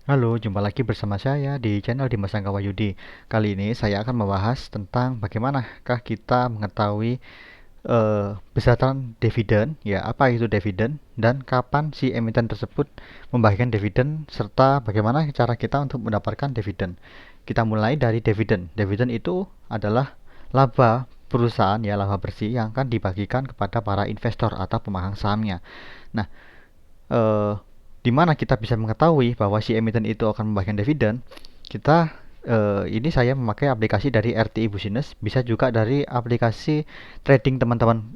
Halo, jumpa lagi bersama saya di channel Dimas Angga Wahyudi. Kali ini saya akan membahas tentang bagaimanakah kita mengetahui besaran dividen, ya apa itu dividen, dan kapan si emiten tersebut membagikan dividen, serta bagaimana cara kita untuk mendapatkan dividen. Kita mulai dari dividen. Dividen itu adalah laba perusahaan, ya laba bersih yang akan dibagikan kepada para investor atau pemegang sahamnya. Nah, eh, di mana kita bisa mengetahui bahwa si emiten itu akan membagikan dividen? Kita ini saya memakai aplikasi dari RTI Business, bisa juga dari aplikasi trading teman-teman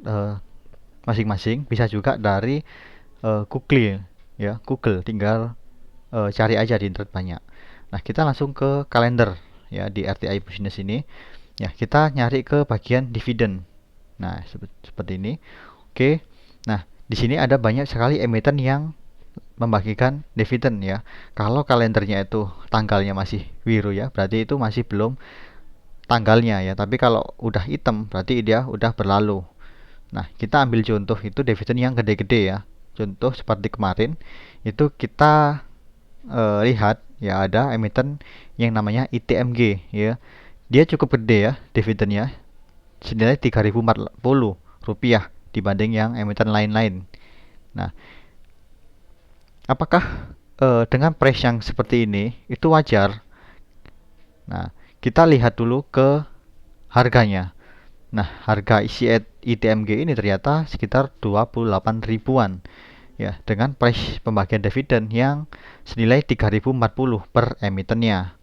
masing-masing, bisa juga dari Google, ya Google, tinggal cari aja di internet banyak. Nah, kita langsung ke kalender ya di RTI Business ini. Ya, kita nyari ke bagian dividen. Nah, seperti ini. Oke. Nah, di sini ada banyak sekali emiten yang membagikan dividen ya. Kalau kalendernya itu tanggalnya masih biru ya, berarti itu masih belum tanggalnya ya. Tapi kalau udah hitam berarti dia udah berlalu. Nah, kita ambil contoh itu dividen yang gede-gede ya. Contoh seperti kemarin itu kita lihat ya ada emiten yang namanya ITMG ya. Dia cukup gede ya dividennya, senilai 3.040 rupiah dibanding yang emiten lain-lain. Nah, apakah dengan price yang seperti ini itu wajar? Nah, kita lihat dulu ke harganya. Nah, harga isi ITMG ini ternyata sekitar 28 ribuan ya, dengan price pembagian dividen yang senilai 3.040 per emitennya.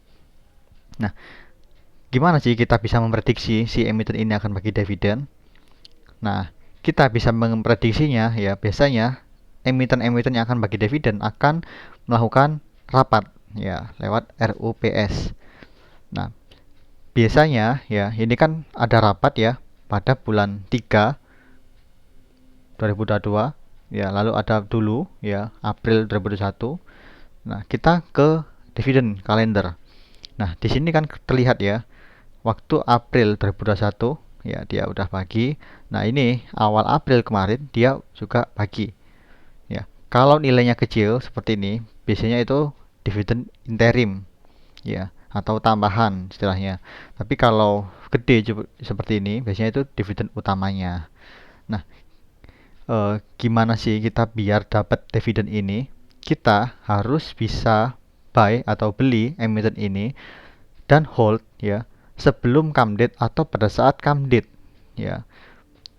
Nah, gimana sih kita bisa memprediksi si emiten ini akan bagi dividen? Nah, kita bisa memprediksinya ya, biasanya emiten-emiten yang akan bagi dividen akan melakukan rapat ya lewat RUPS. Nah, biasanya ya ini kan ada rapat ya pada bulan 3 2022 ya, lalu ada dulu ya April 2021. Nah, kita ke dividen kalender. Nah, di sini kan terlihat ya waktu April 2021 ya dia udah bagi. Nah, ini awal April kemarin dia juga bagi. Ya, kalau nilainya kecil seperti ini, biasanya itu dividen interim, ya, atau tambahan istilahnya. Tapi kalau gede seperti ini, biasanya itu dividen utamanya. Nah, gimana sih kita biar dapat dividen ini? Kita harus bisa buy atau beli emiten ini dan hold ya sebelum come date atau pada saat come date ya.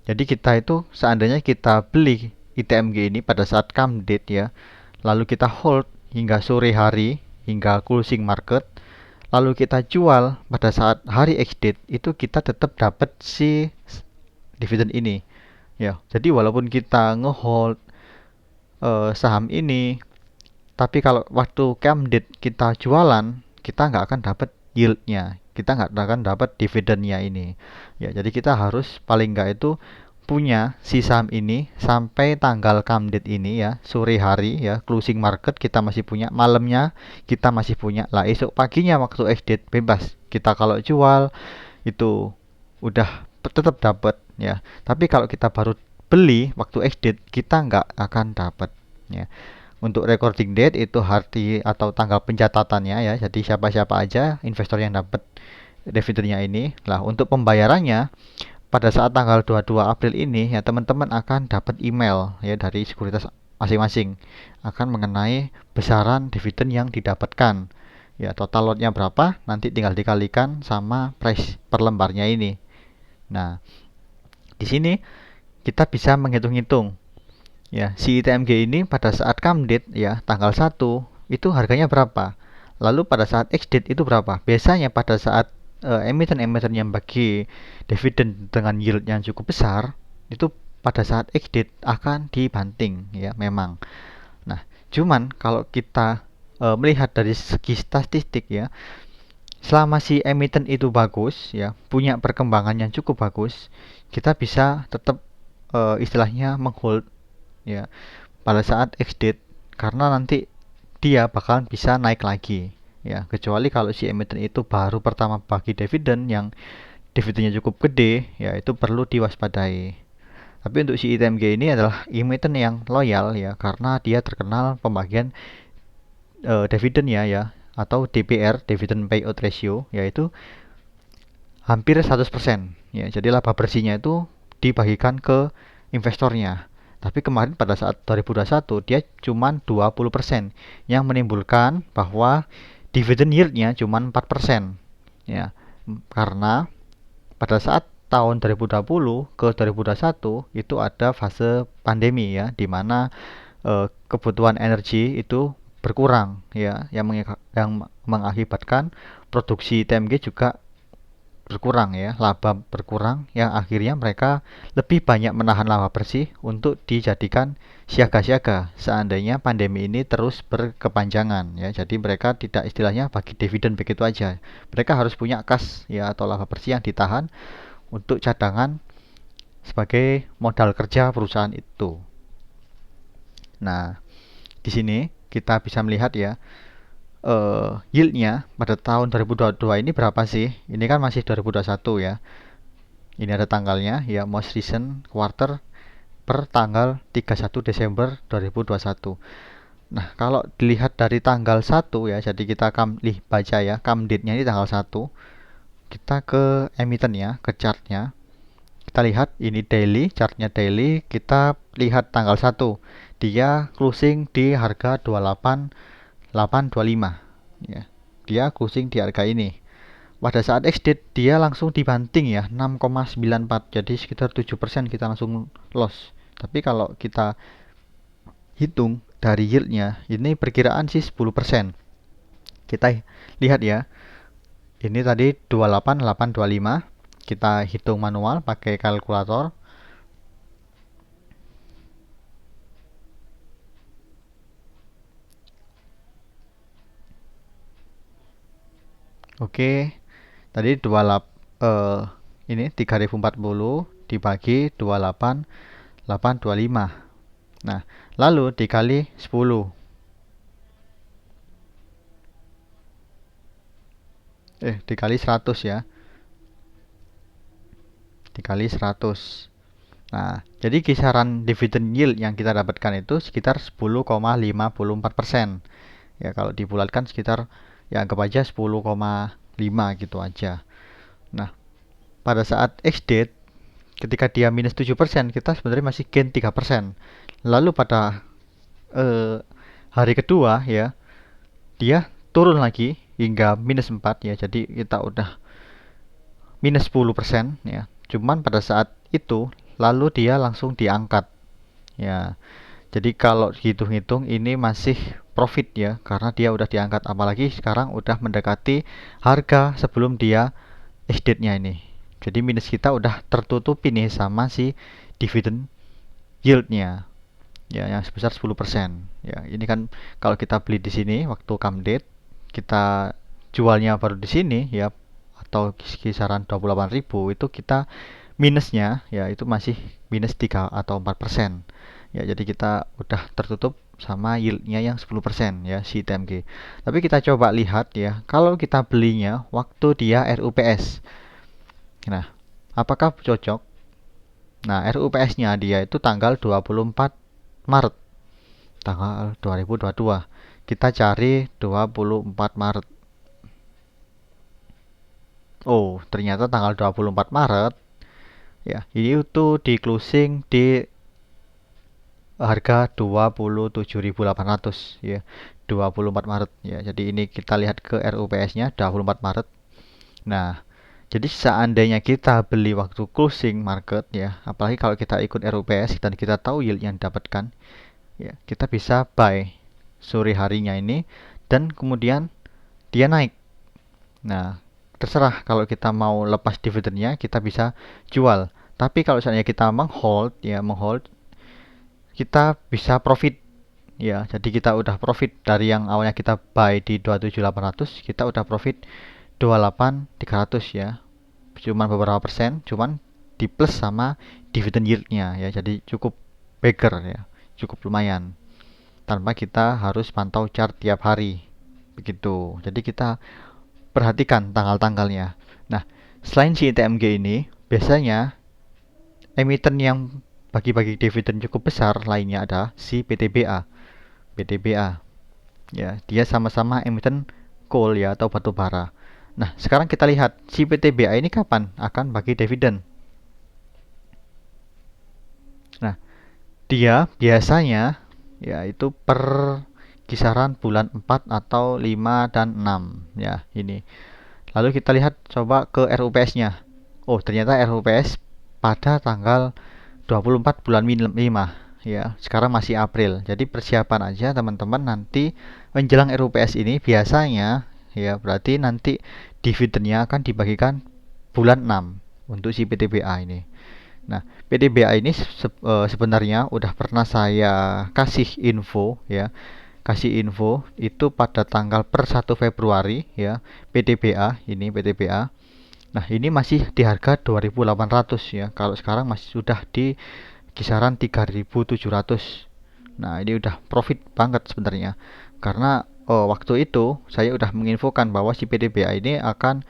Jadi kita itu seandainya kita beli ITMG ini pada saat come date ya, lalu kita hold hingga sore hari, hingga closing market, lalu kita jual pada saat hari ex date, itu kita tetap dapat si dividen ini. Ya, jadi walaupun kita ngehold saham ini, tapi kalau waktu come date kita jualan, kita nggak akan dapat yieldnya, kita nggak akan dapat dividennya ini. Ya, jadi kita harus paling nggak itu punya si saham ini sampai tanggal come date ini ya, sore hari ya, closing market kita masih punya, malamnya kita masih punya. Lah esok paginya waktu ex date bebas. Kita kalau jual itu udah tetap dapat ya. Tapi kalau kita baru beli waktu ex date kita nggak akan dapat ya. Untuk recording date itu hari atau tanggal pencatatannya ya. Jadi siapa-siapa aja investor yang dapat dividennya ini. Lah untuk pembayarannya pada saat tanggal 22 April ini ya teman-teman akan dapat email ya dari sekuritas masing-masing akan mengenai besaran dividen yang didapatkan. Ya total lotnya berapa nanti tinggal dikalikan sama price per lembarnya ini. Nah, di sini kita bisa menghitung-hitung ya, si ITMG ini pada saat come date ya tanggal 1 itu harganya berapa? Lalu pada saat ex date itu berapa? Biasanya pada saat emiten-emiten yang bagi dividen dengan yield yang cukup besar itu pada saat ex date akan dibanting ya memang. Nah, cuman kalau kita melihat dari segi statistik ya, selama si emiten itu bagus ya, punya perkembangan yang cukup bagus, kita bisa tetap istilahnya menghold ya pada saat ex date, karena nanti dia bakalan bisa naik lagi ya, kecuali kalau si emiten itu baru pertama bagi dividen yang dividennya cukup gede ya, itu perlu diwaspadai. Tapi untuk si ITMG ini adalah emiten yang loyal ya, karena dia terkenal pembagian dividennya ya, atau DPR, dividend payout ratio, yaitu hampir 100% ya. Jadi laba bersihnya itu dibagikan ke investornya. Tapi kemarin pada saat 2021 dia cuma 20%, yang menimbulkan bahwa dividend yieldnya cuma 4% ya. Karena pada saat tahun 2020 ke 2021 itu ada fase pandemi ya, di mana kebutuhan energi itu berkurang ya, yang mengakibatkan produksi TMG juga berkurang ya, laba berkurang, yang akhirnya mereka lebih banyak menahan laba bersih untuk dijadikan siaga-siaga seandainya pandemi ini terus berkepanjangan ya. Jadi mereka tidak istilahnya bagi dividen begitu aja. Mereka harus punya kas ya, atau laba bersih yang ditahan untuk cadangan sebagai modal kerja perusahaan itu. Nah, di sini kita bisa melihat ya, yieldnya pada tahun 2022 ini berapa sih? Ini kan masih 2021 ya. Ini ada tanggalnya ya, most recent quarter per tanggal 31 Desember 2021. Nah, kalau dilihat dari tanggal 1 ya, jadi kita baca ya, come date-nya ini tanggal 1. Kita ke emiten ya, ke chartnya. Kita lihat ini daily, chartnya daily. Kita lihat tanggal 1. Dia closing di harga 28.825 ya. Dia closing di harga ini. Pada saat exit dia langsung dibanting ya, 6,94. Jadi sekitar 7% kita langsung loss. Tapi kalau kita hitung dari yieldnya, ini perkiraan sih 10%. Kita lihat ya, ini tadi 28.825. Kita hitung manual pakai kalkulator. Oke, tadi ini 3040 dibagi 28.825. Nah, lalu dikali 10. Dikali 100 ya. Dikali 100. Nah, jadi kisaran dividend yield yang kita dapatkan itu sekitar 10,54%. Ya, kalau dibulatkan sekitar, ya anggap aja 10,5 gitu aja. Nah, pada saat ex-date ketika dia minus 7%, kita sebenarnya masih gain 3%. Lalu pada hari kedua ya, dia turun lagi hingga minus 4 ya. Jadi kita udah minus 10% ya. Cuman pada saat itu lalu dia langsung diangkat ya. Jadi kalau hitung-hitung ini masih profit ya, karena dia udah diangkat, apalagi sekarang udah mendekati harga sebelum dia ex-date-nya ini. Jadi minus kita udah tertutupi nih sama si dividend yield-nya ya, yang sebesar 10% ya. Ini kan kalau kita beli di sini waktu come date, kita jualnya baru di sini ya, atau kisaran 28.000, itu kita minusnya ya itu masih minus 3 atau 4% ya. Jadi kita udah tertutup sama yieldnya yang 10% ya, si TMG. Tapi kita coba lihat ya, kalau kita belinya waktu dia RUPS, nah apakah cocok? Nah, RUPS-nya dia itu tanggal 24 Maret tanggal 2022. Kita cari 24 Maret. Oh, ternyata tanggal 24 Maret ya, ini itu di closing di harga 27.800 ya. 24 Maret ya. Jadi ini kita lihat ke RUPS-nya 24 Maret. Nah, jadi seandainya kita beli waktu closing market ya, apalagi kalau kita ikut RUPS dan kita tahu yield yang dapatkan ya, kita bisa buy sore harinya ini dan kemudian dia naik. Nah, terserah kalau kita mau lepas dividennya, kita bisa jual. Tapi kalau misalnya kita menghold ya, kita bisa profit ya. Jadi kita udah profit dari yang awalnya kita buy di 27.800, kita udah profit 28.300 ya. Cuman beberapa persen, cuman di plus sama dividend yieldnya ya. Jadi cukup beggar ya, cukup lumayan, tanpa kita harus pantau chart tiap hari begitu. Jadi kita perhatikan tanggal-tanggalnya. Nah, selain si TMG ini, biasanya emiten yang bagi-bagi dividen cukup besar lainnya ada si PTBA. PTBA. Ya, dia sama-sama emiten coal ya atau batu bara. Nah, sekarang kita lihat si PTBA ini kapan akan bagi dividen. Nah, dia biasanya yaitu per kisaran bulan 4 atau 5 dan 6 ya ini. Lalu kita lihat coba ke RUPS-nya. Oh, ternyata RUPS pada tanggal 24 bulan 5 ya. Sekarang masih April. Jadi persiapan aja teman-teman nanti menjelang RUPS ini biasanya ya berarti nanti dividennya akan dibagikan bulan 6 untuk si PTBA ini. Nah, PTBA ini sebenarnya udah pernah saya kasih info ya. Kasih info itu pada tanggal per 1 Februari ya. PTBA ini PTBA. Nah, ini masih di harga 2.800 ya. Kalau sekarang masih sudah di kisaran 3.700. Nah, ini udah profit banget sebenarnya. Karena waktu itu saya udah menginfokan bahwa si PTBA ini akan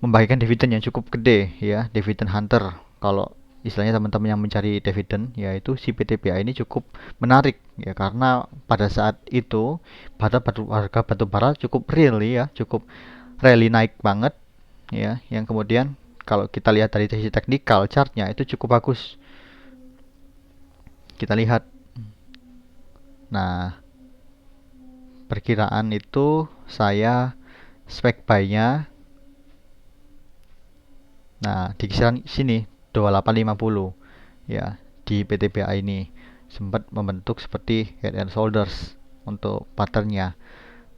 membagikan dividen yang cukup gede ya, dividen hunter. Kalau istilahnya teman-teman yang mencari dividen, yaitu si PTBA ini cukup menarik ya karena pada saat itu harga batu bara cukup real ya, cukup rally naik banget ya, yang kemudian kalau kita lihat dari sisi teknikal chartnya itu cukup bagus. Kita lihat. Nah, perkiraan itu saya spek buy-nya. Nah, di kisaran sini 2850 ya di PTBA ini sempat membentuk seperti head and shoulders untuk patternnya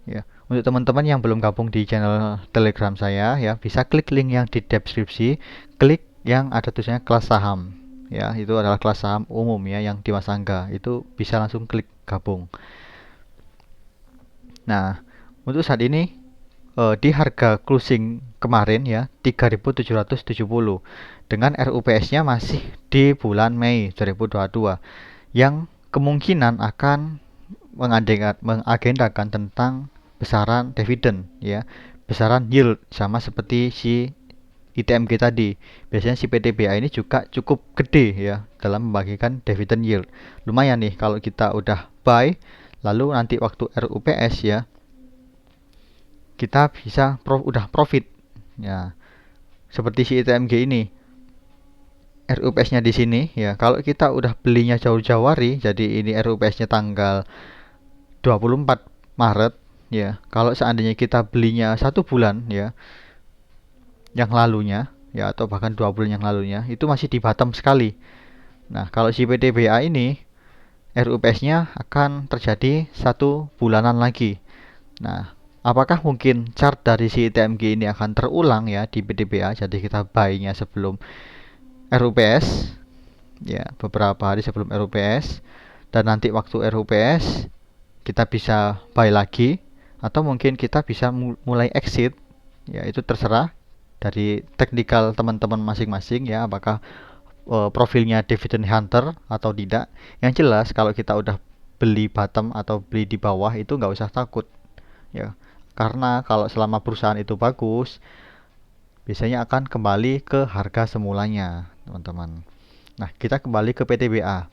ya. Untuk teman-teman yang belum gabung di channel Telegram saya ya, bisa klik link yang di deskripsi, klik yang ada tulisannya kelas saham ya, itu adalah kelas saham umum ya yang di Mas Angga, itu bisa langsung klik gabung. Nah, untuk saat ini di harga closing kemarin ya 3.770 dengan RUPS-nya masih di bulan Mei 2022 yang kemungkinan akan mengagendakan tentang besaran dividen ya, besaran yield sama seperti si ITMG tadi. Biasanya si PTBA ini juga cukup gede ya dalam membagikan dividen yield. Lumayan nih kalau kita udah buy lalu nanti waktu RUPS ya kita bisa udah profit ya, seperti si ITMG ini RUPS-nya di sini ya. Kalau kita udah belinya jauh-jauh hari, jadi ini RUPS-nya tanggal 24 Maret ya. Kalau seandainya kita belinya 1 bulan ya yang lalunya ya, atau bahkan 2 bulan yang lalunya, itu masih di bottom sekali. Nah, kalau si PTBA ini RUPS-nya akan terjadi 1 bulanan lagi. Nah, apakah mungkin chart dari si TMG ini akan terulang ya di PTBA? Jadi kita buy-nya sebelum RUPS ya, beberapa hari sebelum RUPS, dan nanti waktu RUPS kita bisa buy lagi atau mungkin kita bisa mulai exit ya, itu terserah dari teknikal teman-teman masing-masing ya, apakah profilnya dividend hunter atau tidak. Yang jelas kalau kita udah beli bottom atau beli di bawah itu nggak usah takut ya, karena kalau selama perusahaan itu bagus biasanya akan kembali ke harga semulanya teman-teman. Nah, kita kembali ke PTBA.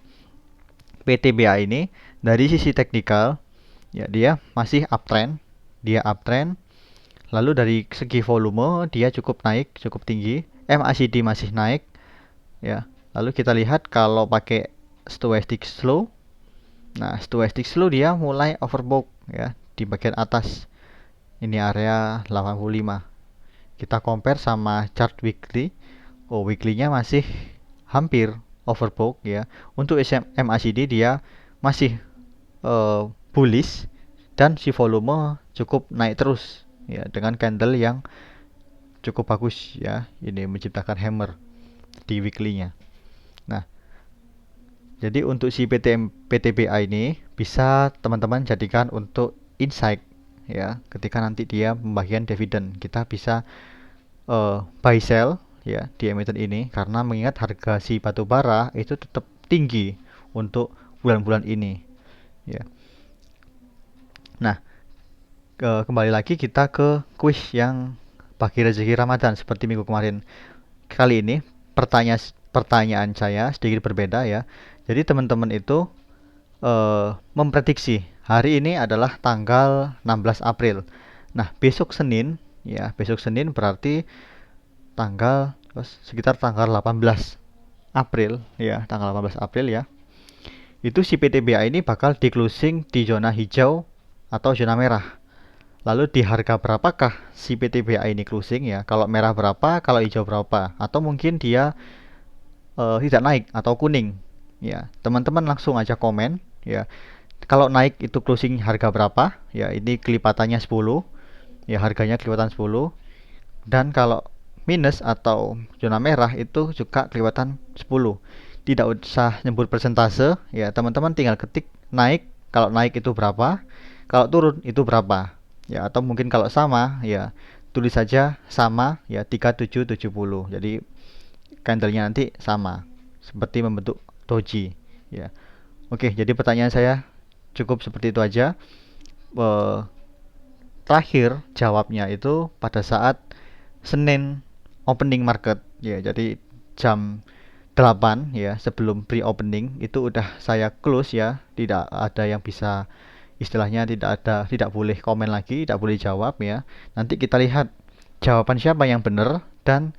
PTBA ini dari sisi teknikal ya dia masih uptrend, dia uptrend. Lalu dari segi volume dia cukup naik, cukup tinggi. MACD masih naik ya. Lalu kita lihat kalau pakai stochastic slow. Nah, stochastic slow dia mulai overbought ya di bagian atas. Ini area 85. Kita compare sama chart weekly. Oh, weekly-nya masih hampir overbought ya. Untuk MACD dia masih bullish dan si volume cukup naik terus ya dengan candle yang cukup bagus ya. Ini menciptakan hammer di weekly-nya. Nah, jadi untuk si PTBA ini bisa teman-teman jadikan untuk insight ya. Ketika nanti dia membagikan dividen, kita bisa buy sell ya di emiten ini karena mengingat harga si batu bara itu tetap tinggi untuk bulan-bulan ini ya. Nah, kembali lagi kita ke kuis yang bagi rezeki Ramadan seperti minggu kemarin. Kali ini pertanyaan saya sedikit berbeda ya. Jadi teman-teman itu memprediksi Hari ini adalah tanggal 16 April. Nah, besok Senin, ya, besok Senin berarti tanggal sekitar tanggal 18 April, ya, tanggal 18 April ya. Itu si PTBA ini bakal di closing di zona hijau atau zona merah. Lalu di harga berapakah si PTBA ini closing ya? Kalau merah berapa, kalau hijau berapa? Atau mungkin dia tidak naik atau kuning. Ya, teman-teman langsung aja komen ya. Kalau naik itu closing harga berapa? Ya, ini kelipatannya 10. Ya, harganya kelipatan 10. Dan kalau minus atau zona merah itu juga kelihatan 10. Tidak usah nyebut persentase, ya teman-teman tinggal ketik naik, kalau naik itu berapa, kalau turun itu berapa. Ya, atau mungkin kalau sama, ya tulis saja sama ya 3770. Jadi candlenya nanti sama seperti membentuk doji ya. Oke, jadi pertanyaan saya cukup seperti itu aja. Eh, Terakhir jawabnya itu pada saat Senin opening market ya, jadi jam 8 ya, sebelum pre-opening itu udah saya close ya, tidak ada yang bisa, istilahnya tidak boleh komen lagi, tidak boleh jawab ya. Nanti kita lihat jawaban siapa yang benar, dan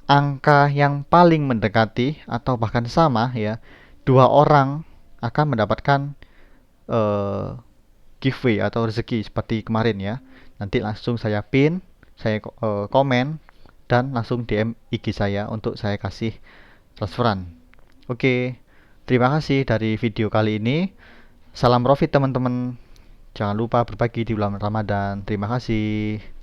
angka yang paling mendekati atau bahkan sama ya, dua orang akan mendapatkan eh, giveaway atau rezeki seperti kemarin ya. Nanti langsung saya pin, saya komen, dan langsung DM IG saya untuk saya kasih transferan. Oke, terima kasih dari video kali ini. Salam profit teman-teman. Jangan lupa berbagi di bulan Ramadan. Terima kasih.